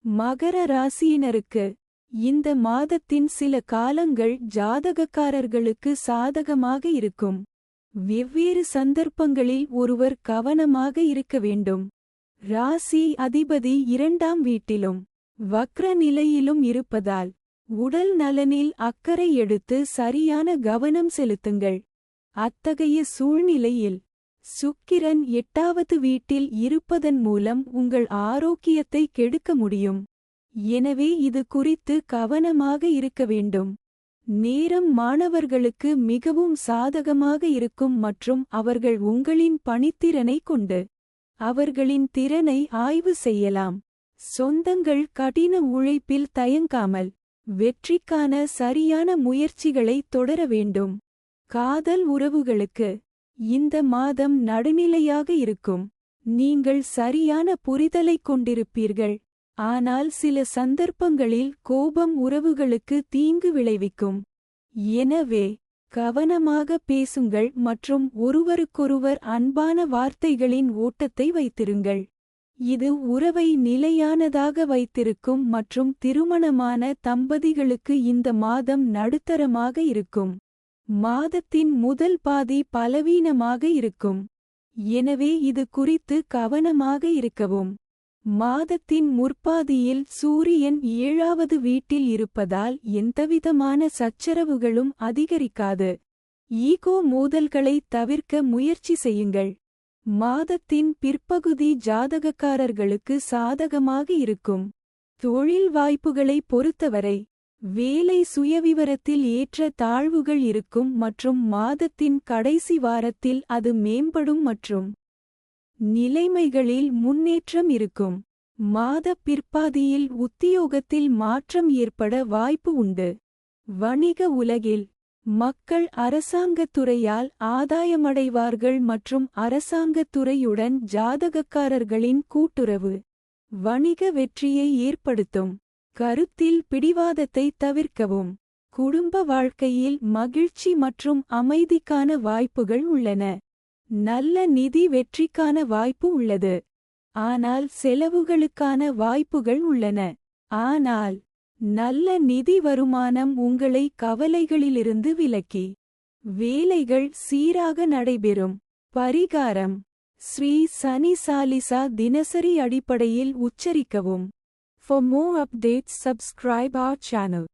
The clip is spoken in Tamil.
மகர ராசியினருக்கு இந்த மாதத்தின் சில காலங்கள் ஜாதகக்காரர்களுக்கு சாதகமாக இருக்கும். வெவ்வேறு சந்தர்ப்பங்களில் ஒருவர் கவனமாக இருக்க வேண்டும். ராசி அதிபதி 2ஆம் வீட்டிலும் வக்ர நிலையிலும் இருப்பதால் உடல் நலனில் அக்கறை எடுத்து சரியான கவனம் செலுத்துங்கள். அத்தகைய சூழ்நிலையில் சுக்கிரன் 8வது வீட்டில் இருப்பதன் மூலம் உங்கள் ஆரோக்கியத்தை கெடுக்க முடியும். எனவே இது குறித்து கவனமாக இருக்க வேண்டும். நேரம் மாணவர்களுக்கு மிகவும் சாதகமாக இருக்கும் மற்றும் அவர்கள் உங்களின் பணித்திறனை கொண்டு அவர்களின் திறனை ஆய்வு செய்யலாம். சொந்தங்கள் கடின உழைப்பில் தயங்காமல் வெற்றிக்கான சரியான முயற்சிகளை தொடர வேண்டும். காதல் உறவுகளுக்கு இந்த மாதம் நடுநிலையாக இருக்கும். நீங்கள் சரியான புரிதலைக் கொண்டிருப்பீர்கள். ஆனால் சில சந்தர்ப்பங்களில் கோபம் உறவுகளுக்கு தீங்கு விளைவிக்கும். எனவே கவனமாக பேசுங்கள் மற்றும் ஒருவருக்கொருவர் அன்பான வார்த்தைகளின் ஓட்டத்தை வைத்திருங்கள். இது உறவை நிலையானதாக வைத்திருக்கும் மற்றும் திருமணமான தம்பதிகளுக்கு இந்த மாதம் நடுத்தரமாக இருக்கும். மாதத்தின் முதல் பாதி பலவீனமாக இருக்கும். எனவே இது குறித்து கவனமாக இருக்கவும். மாதத்தின் முற்பாதியில் சூரியன் 7வது வீட்டில் இருப்பதால் எந்தவிதமான சச்சரவுகளும் அதிகரிக்காது. ஈகோ மோதல்களை தவிர்க்க முயற்சி செய்யுங்கள். மாதத்தின் பிற்பகுதி ஜாதகக்காரர்களுக்கு சாதகமாக இருக்கும். தொழில் வாய்ப்புகளை பொறுத்தவரை வேலை சுயவிவரத்தில் ஏற்ற தாழ்வுகள் இருக்கும் மற்றும் மாதத்தின் கடைசி வாரத்தில் அது மேம்படும் மற்றும் நிலைமைகளில் முன்னேற்றம் இருக்கும். மாத பிற்பாதியில் உத்தியோகத்தில் மாற்றம் ஏற்பட வாய்ப்பு உண்டு. வணிக உலகில் மக்கள் அரசாங்கத்துறையால் ஆதாயமடைவார்கள் மற்றும் அரசாங்கத்துறையுடன் ஜாதகக்காரர்களின் கூட்டுறவு வணிக வெற்றியை ஏற்படுத்தும். கருத்தில் பிடிவாதத்தை தவிர்க்கவும். குடும்ப வாழ்க்கையில் மகிழ்ச்சி மற்றும் அமைதிக்கான வாய்ப்புகள் உள்ளன. நல்ல நிதி வெற்றிக்கான வாய்ப்பு உள்ளது. ஆனால் செலவுகளுக்கான வாய்ப்புகள் உள்ளன. ஆனால் நல்ல நிதி வருமானம் உங்களை கவலைகளிலிருந்து விலக்கி வேலைகள் சீராக நடைபெறும். பரிகாரம்: ஸ்ரீ சனி சாலிசா தினசரி அடிப்படையில் உச்சரிக்கவும். For more updates, subscribe our channel.